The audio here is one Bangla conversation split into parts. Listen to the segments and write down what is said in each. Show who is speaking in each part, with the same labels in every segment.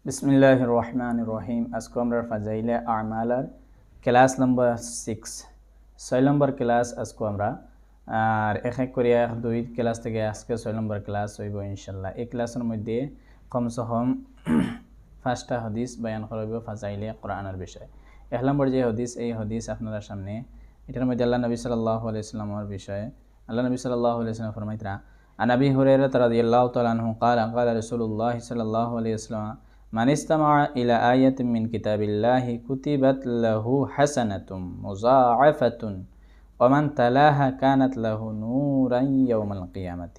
Speaker 1: বিসমিল্লাহির রহমানির রহিম। আজকে আমরা ফাজাইলে আমালার ক্লাস নম্বর 6 নম্বর ক্লাস আজকে আমরা আর এক এক করিয়া 2 ক্লাস থেকে আজকে 6 নম্বর ক্লাস হইব ইনশাআল্লাহ। এই ক্লাসের মধ্যে কমসে কম 5টা হাদিস বয়ান করব ফাজাইলে কোরআনের বিষয়। এক নম্বর যে হাদিস, এই হাদিস আপনাদের সামনে, এটার মধ্যে আল্লাহ নবী সাল্লাল্লাহু আলাইহি ওয়াসাল্লামের বিষয়ে। আল্লাহ নবী সাল্লাল্লাহু আলাইহি ওয়াসাল্লাম ফরমাইতরা, আন আবি হুরায়রা রাদিয়াল্লাহু তাআলা আনহু قال قال رسول الله صلى الله عليه وسلم من استمع إلى آية من كتاب الله كتبت له حسنة مضاعفة ومن تلاها كانت له نورا يوم القيامة।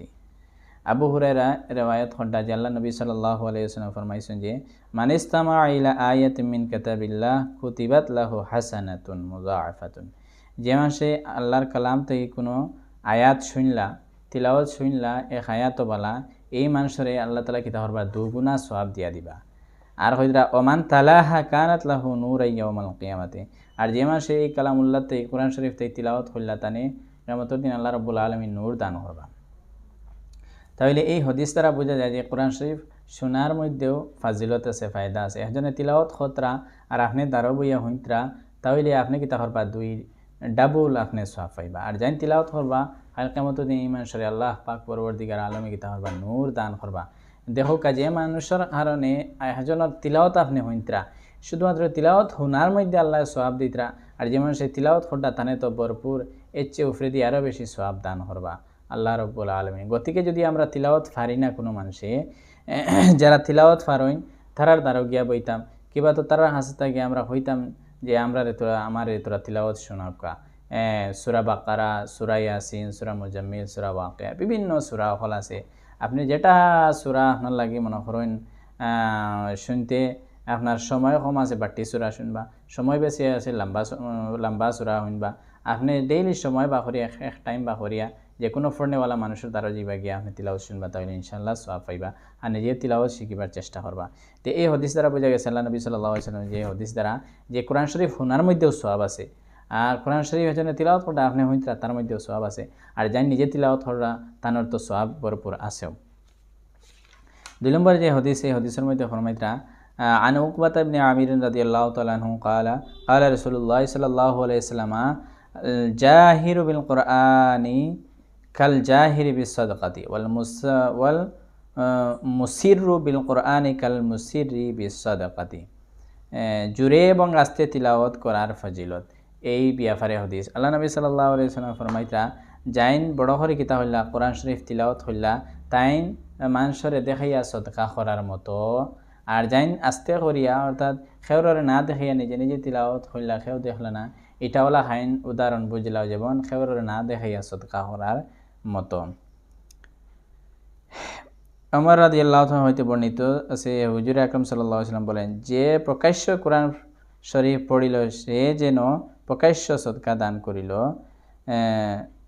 Speaker 1: আবু হুরায়রা রিওয়ায়াত করতে যে আল্লাহ নবী সাল্লাল্লাহু আলাইহি ওয়াসাল্লাম ফরমাইছেন যে মান ইস্তামা ইলা আয়াতিন মিন কিতাবিল্লাহ কুতিবাত লাহু হাসানাতুন মুযাআফাতুন, যে মানুষে আল্লাহর কালাম থেকে কোনো আয়াত শুনলা, তিলাওয়াত শুনলা, এক আয়াত বলা, এই মানুষের আল্লাহ তাআলা কিতা করবা, দুগুণা সওয়াব দিয়া দিবা। আর হইরা ওমান তালাহা কানাত লাহু নূরান ইয়াউমাল কিয়ামাতি, আর যে মানুষে এই কালামুল্লাহ থেকে কোরআন শরীফ থেকে তিলাওয়াত করলা, তানে কিয়ামতের দিন আল্লাহ রাব্বুল আলামিন নূর দান করবা। তাহলে এই হাদিস দ্বারা বোঝা যায় যে কোরআন শরীফ শোনার মধ্যেও ফাজিলত আছে, ফায়দা আছে। একজনে তিলাওয়াত খতরা আর আপনি দাঁড়ো বইয়া হইতরা, তাহলে আপনি কিতা করবা, 2 ডাবল আপনি সওয়াব পাইবা। আর যাই তিলাওয়াত করবা, আর কিয়ামতের দিন ঈমান শরী আল্লাহ পাক পরবর্তীকার আলমে কিতা করবা, নূর দান করবা। দেখো কাজে মানুষের কারণে একজনের তিলাওয়াত আপনি হইতরা, শুধুমাত্র তিলাওয়াত শোনার মধ্যে আল্লাহ সওয়াব দিতরা, আর যে মানুষের তিলাওয়াত করটা তানে তো ভরপুর এর চেয়ে উপরে দিয়ে আরও বেশি সওয়াব দান করবা আল্লাহ রাব্বুল আলামিন। গতিকে যদি আমরা তিলাওয়াত পারি না, কোনো মানুষে যারা তিলাওয়াত পারইন তারার দ্বারা গিয়া বইতাম, কিবা তো তারার হাসে থাকে আমরা হইতাম যে আমরা আমার তোরা তিলাওয়াত শোনাকা, সূরা বাকারা, সূরা ইয়াসিন, সূরা মুজাম্মিল, সূরা ওয়াকিয়া, বিভিন্ন সূরা হল আছে। আপনি যেটা সূরা আপনার লাগে মনে করেন শুনতে আপনার সময় কম আছে, বাটি সূরা শুনবা, সময় বেশি আছে লম্বা সূরা শুনবা। আপনি ডেইলি সময় বা করিয়া এক টাইম বা করিয়া যে কোনো ফোনেওয়ালা মানুষের দ্বারা যাইবা গিয়া আপনি তিলাওয়াত শুনবা, তাহলে ইনশাআল্লাহ সওয়াব পাইবা আর নিজে তিলাওয়াত শিখিবার চেষ্টা করবা। তো এই হাদিস দ্বারা বোঝা গেছে আল্লাহ নবী সাল্লাল্লাহু আলাইহি ওয়াসাল্লাম যে হাদিস দ্বারা যে কোরআন শরীফ শোনার মধ্যেও সওয়াব আছে, আর কোরআন শরীফ এজন্য তিলাওয়াত করতে আপনি হইতরা তার মধ্যেও সওয়াব আছে, আর যাই নিজে তিলাওয়াত করা তানোর তো সওয়াব ভরপুর আছেও। 2 নম্বর যে হাদিস, এই হাদিসের মধ্যে ফরমাইতরা আন উকবাতা ইবনে আমির রাদিয়াল্লাহু তাআলা আনহু قال قال رسول الله صلى الله عليه وسلم জাহিরু বিল কুরআনি কাল জাহিরি বিস সাদকাতি ওয়াল মুসিররু বিল কুরআনি কাল মুসিররি বিস সাদকাতি। জুরে এবং আস্তে তিলাওয়াত করার ফজিলত, এই ব্যাপারে হাদিস। আল্লাহ নবী সাল্লাল্লাহু আলাইহি ওয়াসাল্লাম ফরমাইতরা যাইন বড় করে কিতা হইলা কোরআন শরীফ তিলাওয়াত হইলা, তাইন মানুষরে দেখাইয়া সদকা করার মতো, আর যাইন আস্তে করিয়া অর্থাৎ খেউরে না দেখাইয়া নিজে নিজে তিলাওয়াত হইলা, খেউ দেখলা না, এটা ওলা হাইন উদাহরণ বুঝলাও, যেমন খেউরে না দেখাইয়া সদকা করার মতো। ওমর রাদিয়াল্লাহু তাআলা হইতে বর্ণিত আছে, হুজুর আকরাম সাল্লাল্লাহু আলাইহি ওয়াসাল্লাম বলেন, যে প্রকাশ্য কোরআন শরীফ পড়িল সে যেন প্রকাশ্য সদকা দান করিল।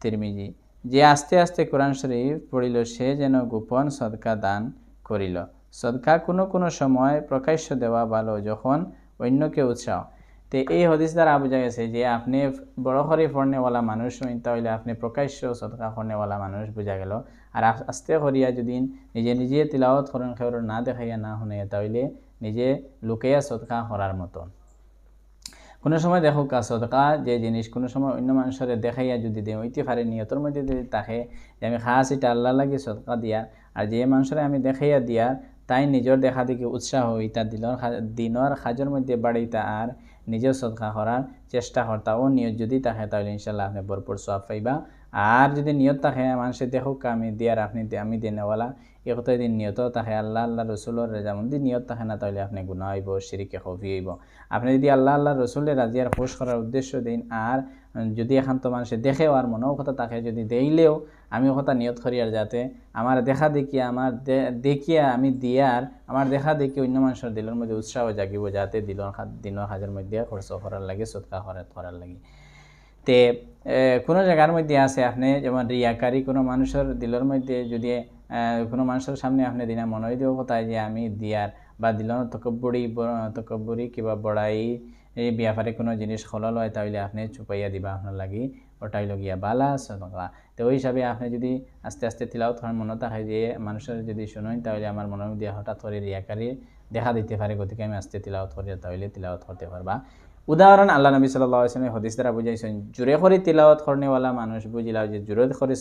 Speaker 1: তিরমিজি, যে আস্তে আস্তে কোরআন শরীফ পড়িল সে যেন গোপন সদকা দান করিল। সদকা কোনো কোনো সময় প্রকাশ্য দেওয়া ভালো, যখন অন্যকে উৎসাহ। তো এই হাদিস দ্বারা বোঝা গেছে যে আপনি বড় করে পড়নেওয়ালা মানুষ হইন, তাহলে আপনি প্রকাশ্য সদকা করনেওয়ালা মানুষ বোঝা গেল। আর আস্তে করিয়া যদি নিজে নিজে তিলাওয়াত করেন, খেউর না দেখাইয়া না শুনে, তাহলে নিজে লুকাইয়া সদকা করার মতো। কোনো সময় দেখো সদকা যে জিনিস কোনো সময় অন্য মানুষের দেখাইয়া যদি দেয়, হইতে পারে নিয়তর মধ্যে যদি তাকে যে আমি খাস এটা আল্লাহ লাগে সদকা দিয়া, আর যে মানুষের আমি দেখাইয়া দিয়া তাই নিজের দেখা দেখি উৎসাহ হইতা দিনের কাজের মধ্যে বাড়িতা আর নিজের সদকা করার চেষ্টা করতা, ও নিয়ত যদি থাকে তাহলে ইনশাল্লাহ আপনি ভরপুর সওয়াব পাইবা। আর যদি নিয়ত থাকে মানুষের দেখুক আমি দিয়ার আমি দেনেওয়ালা, এই কথা যদি নিয়ত থাকে আল্লাহ রসুলের রেজামন্দি নিয়ত থাকে না, তাহলে আপনি গুনাহ হইব, শিরকে খফি হইব। আপনি যদি আল্লাহ রসুলের রাজিয়ার খুশ করার উদ্দেশ্য দিন, আর যদি এখান তো মানুষের দেখেও আর মনেও কথা থাকে যদি দেইলেও আমি কথা নিয়ত করি, আর যাতে আমার দেখা দেখিয়া দেখিয়া আমি দিয়ার আমার দেখা দেখি অন্য মানুষের দিলের মধ্যে উৎসাহ জাগিব, যাতে দিনের কাজের মধ্যে খরচ করার লাগে, সদকা করার লাগে। তে কোনো জায়গার মধ্যে আছে আপনি যেমন রিয়াকারী কোনো মানুষের দিলের মধ্যে যদি কোনো মানুষের সামনে আপনি দিনা মনে হয়ে দেব কোথায় যে আমি দিয়ার বা দিলন তকব্বরি কিবা বড়াই এই ব্যাপারে কোনো জিনিস খলল হয়, তাহলে আপনি চুপাইয়া দিবা আপনার লাগি, ওটাই লগিয়া বালা সদকা। তো ওই হিসাবে আপনি যদি আস্তে আস্তে তিলাওয়াত করার মনে থাকে যে মানুষের যদি শুনেন, তাহলে আমার মনের মধ্যে হঠাৎ করে রিয়াকারী দেখা দিতে পারে, গতিকে আমি আস্তে তিলাওয়াত করি, তাহলে তিলাওয়াত করতে পারবা। উদাহরণ আল্লাহ নবী সাল্লাল্লাহু আলাইহি ওয়াসাল্লাম হাদিস দ্বারা বুঝাইছেন, জোরে করে তিলাওয়াত করনেওয়ালা মানুষ বুঝিলাও যে জোরে করে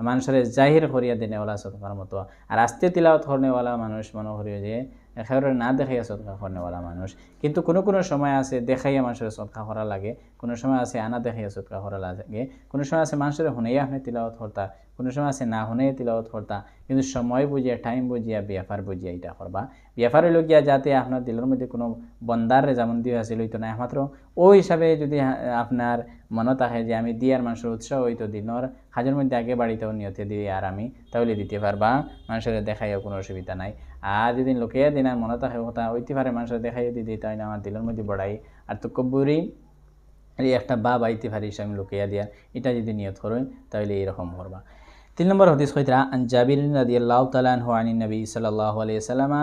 Speaker 1: মানুষের জাহির করিয়া দিনেওয়ালা সদকার মতো, আর আস্তে তিলাওয়াত করনেওয়ালা মানুষ মনে করিও যে একেবারে না দেখাইয়া সদকা করনেওয়ালা মানুষ। কিন্তু কোনো কোনো সময় আছে দেখাইয়া মানুষের সদকা করা লাগে, কোনো সময় আছে আনা দেখাইয়া সদকা করা লাগে, কোনো সময় আছে মানুষের হুনাইয়া আপনি তিলাওয়াত করতা, কোনো সময় আছে না হুনাইয়া তিলাওয়াত করতা। কিন্তু সময় বুঝিয়া, টাইম বুঝিয়া, ব্যাপার বুঝিয়া এটা করবা। ব্যাপারে লগিয়া যাতে আপনার দিলের মধ্যে কোনো বন্দার যেমন দিয়ে আসিল হইতো না, একমাত্র ওই হিসাবে যদি আপনার মনে থাকে যে আমি দিয়ার মানুষের উৎসাহ হইতো দিনর হাজের মধ্যে আগে বাড়িতেও নিয়তে দিয়ে আর আমি তাহলে দিতে পারবা, মানুষের দেখাইও কোনো অসুবিধা নাই। আর যদি লোকেয়া দিন আর মনে থাকে কথা হইতে পারে মানুষের দেখাইও দিতে, তাই না আমার দিলের মধ্যে বড়াই আর তো কব্বুরি এই একটা বা বাইতে পারি আমি লোকেয়া দিয়ার, এটা যদি নিয়ত করেন তাহলে এইরকম করবা। 3 নম্বর হাদিস কইরা আন জাবির রাদিয়াল্লাহু তাআলা আনহু আনিন নবী সাল্লাল্লাহু আলাইহি ওয়াসাল্লাম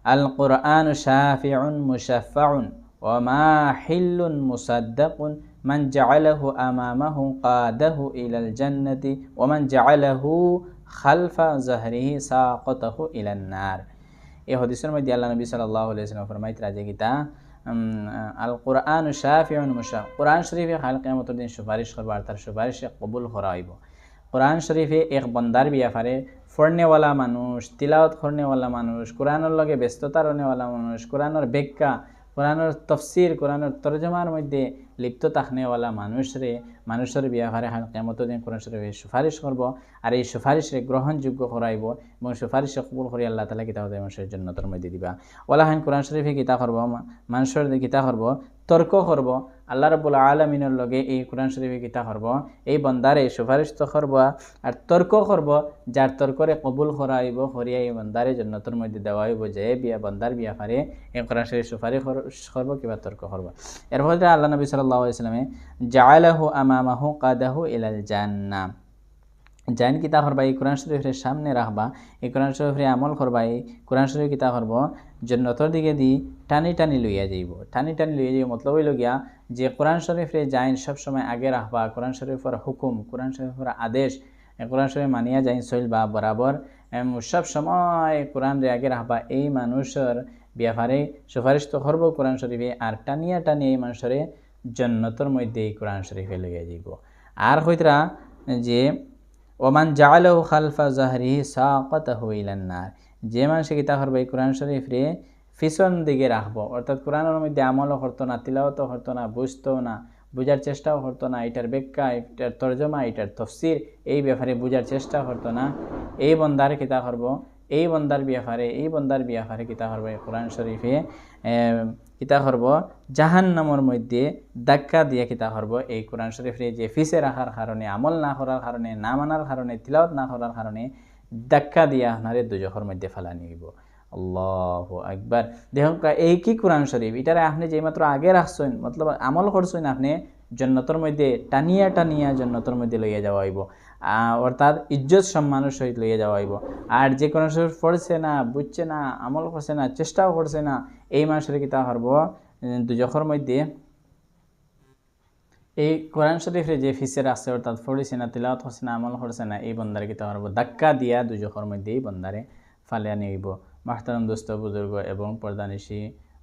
Speaker 1: আল কুরআনু শাফিউন মুশাফফাউন ওয়া মাহিল্লুন মুসাদ্দাকুন মান জাআলাহু আমামাহু কাদাহু ইলাল জান্নাতি ওয়া মান জাআলাহু খালফা যাহরিহি সাকাতাহু ইলান নার। এই হাদিসের মধ্যে আল্লাহ নবী সাল্লাল্লাহু আলাইহি ওয়াসাল্লাম ফরমাইতে রাজে গীতা আল কুরআনু শাফিউন মুশাফফাউন, কুরআন শরীফে কাল কিয়ামতের দিন সুপারিশ করবে আর তার সুপারিশে কবুল করা হইব। কোরআন শরীফে এক বন্দার ব্যাপারে পড়নেওয়ালা মানুষ, তিলাওয়াত করনেওয়ালা মানুষ, কোরআনের লগে ব্যস্ততা রনেওয়ালা মানুষ, কোরআনের ব্যাখ্যা, কোরআনের তফসির, কোরআনের তরজমার মধ্যে লিপ্ত থাকনেওয়ালা মানুষের ব্যাপারে কিয়ামতের দিন কোরআন শরীফে সুপারিশ করব, আর এই সুপারিশে গ্রহণযোগ্য করাইব এবং সুপারিশে কবুল করে আল্লাহ তাআলা কিতাব মানুষের জান্নাতের মধ্যে দিবা। ওয়ালাহান কোরআন শরীফে কিতা করব, মানুষের কিতা করব, তর্ক করব আল্লাহ রাব্বুল আলামিনের লগে। এই কোরআন শরীফে কিতা করব, এই বন্দারে সুপারিশ তো করব আর তর্ক করব, যার তর্করে কবুল করাইব করিয়া এই বন্দারে জান্নাতের মধ্যে দেওয়া হইব, যে বন্দার ব্যাপারে এই কোরআন শরীফ সুপারিশ করব কিবা তর্ক করব। এর ফলে আল্লাহ নবী সাল্লাল্লাহু আলাইহি ওয়াসাল্লামে জাআলাহু আমামাহু কাদাহু ইলাল জান্নাহ, জাইন কিতা করবা এই কোরআন শরীফের সামনে রাখবা, এই কোরআন শরীফের আমল করবা, এই কোরআন শরীফ কিতা করব জান্নাতের দিকে দি টানি টানি লইয়া যাইব, টানি টানি লইয়া যাইব। মতলব হইল গিয়া যে কোরআন শরীফের জাইন সবসময় আগে রাখবা, কোরআন শরীফের হুকুম, কোরআন শরীফের আদেশ, কোরআন শরীফ মানিয়া যাইন চলবা বরাবর, সব সময় কোরআন রে আগে রাখবা। এই মানুষের ব্যাপারে সুপারিশ তো করব কোরআন শরীফে, আর টানিয়া টানিয়া এই মানুষের জান্নাতের মধ্যে এই কোরআন শরীফে লইয়া যাইব। আর হইতরা যে ওমান জাআলাহু খালফা যাহরিহি সাকাতাহু ইলান নার, যে মানুষ কিতা করবে এই কোরআন শরীফ রে পিছন দিকে রাখবো, অর্থাৎ কোরআনের মধ্যে আমলও করতো না, তিলাওয়াতও করতো না, বুঝতো না, বুঝার চেষ্টাও করতো না, এটার ব্যাখ্যা, এটার তর্জমা, এটার তফসির এই ব্যাপারে বুঝার চেষ্টা করতো না, এই বন্দার কিতা করব, এই বন্দার ব্যাপারে কিতা করবো কোরআন শরীফে কিতা করব জাহান্নামের মধ্যে ধাক্কা দিয়ে কিতা করব এই কোরআন শরীফে যে ফিসে রাখার কারণে, আমল না করার কারণে, না মানার কারণে, তিলাওয়াত না করার কারণে ধাক্কা দিয়ে আপনারে দুজখের মধ্যে ফেলানি হইব। আল্লাহু আকবার। দেখুন এই কি কোরআন শরীফ, এটারে আপনি যেমাত্র আগে রাখছেন, মতলব আমল করছেন, আপনি জান্নাতের মধ্যে টানিয়া টানিয়া জান্নাতের মধ্যে লইয়া যাওয়া হইব, অর্থাৎ ইজ্জত সম্মানের সহিত লইয়া যাওয়া হইব। আর যে কোরআন শরীফ পড়ছে না, বুঝছে না, আমল করছে না, চেষ্টাও করছে না, এই মানুষের কিতা করব দুজখের মধ্যে এই কোরআন শরীফে যে ফিসে রাখছে, অর্থাৎ পড়েছে না, তিলাওয়াত করছে না, আমল করছে না, এই বন্দারে কিতা করব ধাক্কা দিয়া দুজখের মধ্যে এই বন্দারে ফালিয়া নিব। মাহতারাম দোস্ত বুজুর্গ এবং পর্দানিশী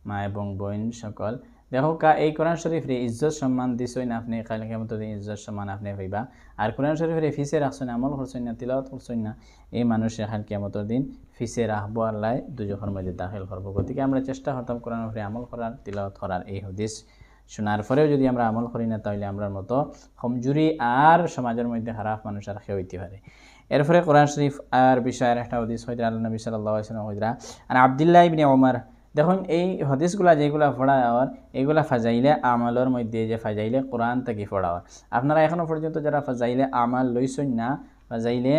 Speaker 1: মা এবং বোন সকল, দেখো এই কোরআন শরীফরে ইজ্জত সম্মান দিছইন আপনি, কাল কিয়ামতের দিন ইজ্জত সম্মান আপনি পাইবা। আর কোরআন শরীফরে ফিসে রাখছেন, আমল করছেন না, তিলাওয়াত করছেন না, এই মানুষের কাল কিয়ামতের দিন ফিসে রাখবো, আল্লাহ দুজখের মধ্যে দাখিল করবো। গতিকে আমরা চেষ্টা করতাম কোরআন শরীফে আমল করার, তিলাওয়াত করার। এই হাদিস শোনার পরেও যদি আমরা আমল করি না, তাহলে আমরার মতো কমজোরি আর সমাজের মধ্যে খারাপ মানুষ আর কেউ হইতে পারে। এরপরে কোরআন শরীফ আর বিষয়ের একটা হাদিস হইতে আল্লাহ নবী সাল্লাল্লাহু আলাইহি ওয়াসাল্লাম হইরা আর আব্দুল্লাহ ইবনে ওমর। দেখুন এই হাদিসগুলা যেগুলা পড়া আর এগুলা ফাজাইলে আমলের মধ্যে, যে ফাজাইলে কোরআন থেকে পড়া। আপনারা এখনো পর্যন্ত যারা ফাজাইলে আমাল লইছেন না, ফাজাইলে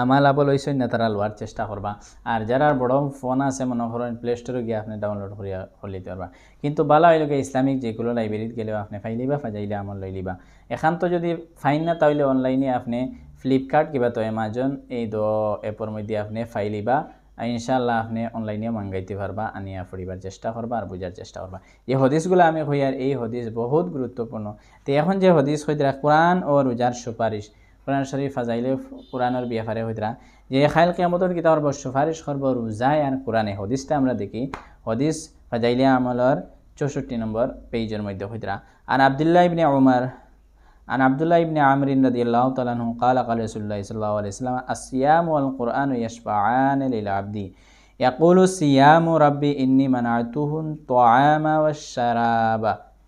Speaker 1: আমাল আবল লইছেন না, তারা লওয়ার চেষ্টা করবা। আর যারা বড় ফোন আছে মনে করেন প্লে স্টোরে গিয়ে আপনি ডাউনলোড করিয়া লিতে পারবা। কিন্তু বালা হইলকে ইসলামিক যেগুলো লাইব্রেরিত গেলেও আপনি ফাইলিবা, ফাজাইলে আমল লই লিবা। এখান তো যদি ফাইন না, তাহলে অনলাইনে আপনি ফ্লিপকার্ট কিবা তো অ্যামাজন এই দো অ্যাপের মধ্যে আপনি ফাইলিবা, ইনশাআল্লাহ আপনি অনলাইনে মাঙ্গাইতে পারবা, আনিয়া পড়িবার চেষ্টা করবা আর বুঝার চেষ্টা করবা। এই হদিসগুলো আমি কই আর এই হদিস বহুত গুরুত্বপূর্ণ। তো এখন যে হদিস হইতরা কোরআন ও রোজার সুপারিশ, কোরআন শরীফ ফাজাইলে কোরআনের ব্যাপারে হইতরা যে খাইল কিয়ামতর কিতা করব সুপারিশ করব রোজায় আর কোরআনে। হদিসটা আমরা দেখি, হদিস ফাজাইলে আমলের 64 নম্বর পেজের মধ্যে হইতরা। আন আব্দুল্লাহ ইবনে উমর عن عبد الله بن عمرو رضي الله تعالى عنه قال قال رسول الله صلى الله عليه وسلم الصيام والقرآن يشفعان للعبد يقول الصيام ربي إني منعته الطعام والشراب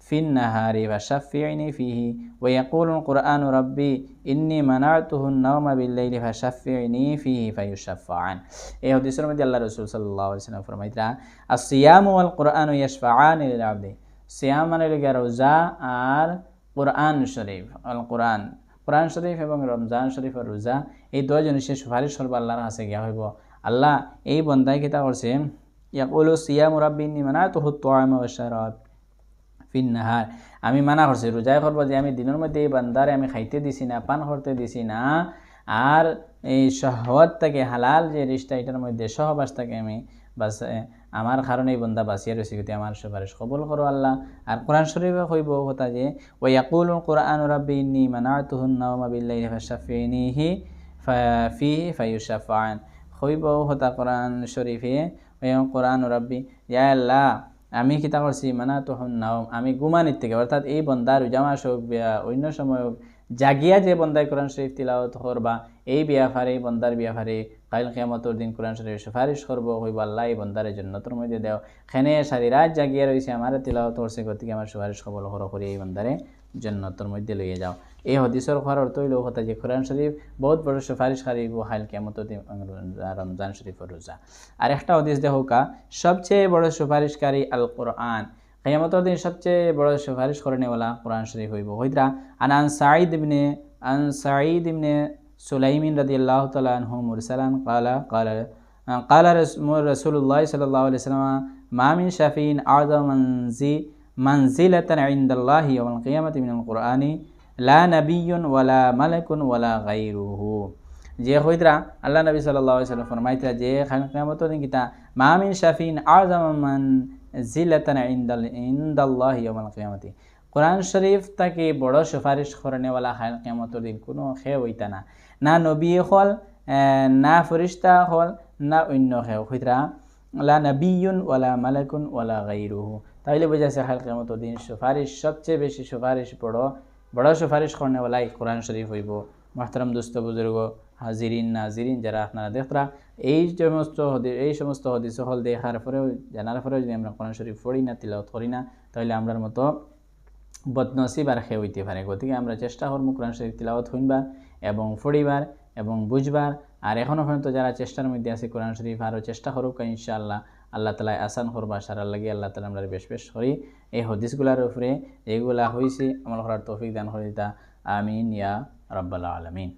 Speaker 1: في النهار فشفعني فيه ويقول القرآن ربي إني منعته النوم بالليل فشفعني فيه فيشفعان. এই হাদিসের মধ্যে আল্লাহ রাসূল সাল্লাল্লাহু আলাইহি ওয়াসাল্লাম ফরমাইতরা الصيام والقرآن يشفعان للعبد। সিয়াম মানে হলো রোজা আর কোরআন শরীফ, আল কোরআন শরীফ এবং রমজান শরীফের রোজা, এই দুই জিনিসের সুপারিশ করবো আল্লাহর কাছে গিয়া হইব। আল্লাহ এই বন্দায় কিতা করছে, ইয়াকুলু সিয়ামু রাব্বি ইন্নী মানাতুহু আত-তা'আমা ওয়াশ-শারাব ফিন নাহার, আমি মানা করছি রোজায় করবো যে আমি দিনের মধ্যে এই বান্দারে আমি খাইতে দিছি না, পান করতে দিছি না, আর এই শাহওয়াত থেকে হালাল যে রিশতা এটার মধ্যে সহবাস থেকে আমি বাস আমার কারণে এই বন্দা বাঁচিয়ে রয়েছে, কিন্তু আমার সুপারিশ কবুল করো আল্লাহ। আর কোরআন শরীফে কইব কথা যে ওয়া ইয়াকুলুল কুরআনু রাব্বি ইন্নী মানাতুহুন নাওমা বিল্লাইলি ফাশাফিনিহি ফিহি ফায়ুশাফাআন, কইব কথা কোরআন শরীফে ওয়া কুরআনু রাব্বি, ইয়া আল্লাহ আমি কিতা করছি মানাতুহুন নাওম, আমি ঘুমানির থেকে, অর্থাৎ এই বন্দার জামা হোক অন্য সময় জাগিয়া যে বন্দায় কোরআন শরীফ তিলাওয়াত করবা, এই ব্যাপারে এই বন্দার ব্যাপারে কাল কিয়ামতের দিন কোরআন শরীফ সুপারিশ করব, হইব আল্লাহ এই বন্দারে জান্নাতের মধ্যে দাও, খেনে সারি রাত জাগিয়া রয়েছে আমার তিলাওয়াত করছে, গতিকে আমার সুপারিশ কবুল করো, করে এই বন্দারে জান্নাতের মধ্যে লইয়ে যাও। এই হাদিসের অর্থ হইল কথা যে কোরআন শরীফ বহুত বড় সুপারিশকারী কাল কিয়ামতের দিন রমজান শরীফের রোজা। আর একটা হাদিস দেখোকা, সবচেয়ে বড় সুপারিশকারী আল কোরআন, কিয়ামতের দিন সবচেয়ে বড় সুপারিশ করেনেওয়ালা কোরআন শরীফ হইব। হইতরা আন সাঈদ ইবনে সুলাইমিন রাদিয়াল্লাহু তাআলা আনহু মুরসালান قال رسول الله صلى الله عليه وسلم ما من شفيع أعظم منزلة عند الله يوم القيامة من القرآن لا نبي ولا ملك ولا غيره। যে হইতরা আল্লাহ নবী সাল্লাল্লাহু আলাইহি ওয়াসাল্লাম ফরমাইতরা যে কিয়ামতের দিন কিতা মা মিন শাফিন আযম মানজিলাতান ইনদাল্লাহি ইয়াউমাল কিয়ামাতি, কোরআন শরীফ তাকে বড় সুপারিশ করেনেওয়ালা কাল কিয়ামতের দিন কোনো খে হইতা না, না নবী হল, না ফেরেশতা হল, না অন্য খে হইতরা লা নাবিয়্যুন ওয়ালা মালাকুন ওয়ালা গায়রুহু। তাইলে বোঝাছে কাল কিয়ামতের দিন সুপারিশ সবচেয়ে বেশি সুপারিশ বড় সুপারিশ করেনেওয়ালা কোরআন শরীফ হইব। মুহতারাম দোস্ত বুজুর্গ হাজিরিন নাজিরিন যারা আপনারা দেখরা, এই সমস্ত হাদিস হল দেখার পরেও জানার পরেও যদি আমরা কোরআন শরীফ পড়ি না, তিলাওয়াত করি না, তাহলে আমরার মতো বদনসিব আর খে হইতে পারে। গতিকে আমরা চেষ্টা করবো কোরআন শরীফ তিলাওয়াত হইবার এবং পড়িবার এবং বুঝবার। আর এখনও পর্যন্ত যারা চেষ্টার মধ্যে আছে কোরআন শরীফ আরও চেষ্টা করুক, ইনশাআল্লাহ আল্লাহ তালা আসান করবা সারার লাগে আল্লাহ তালা আমরা বেশ করি। এই হদিসগুলার উপরে এইগুলা হয়েছে আমল করার তৌফিক দান করে দিতা, আমিন ইয়া রাব্বাল আলামিন।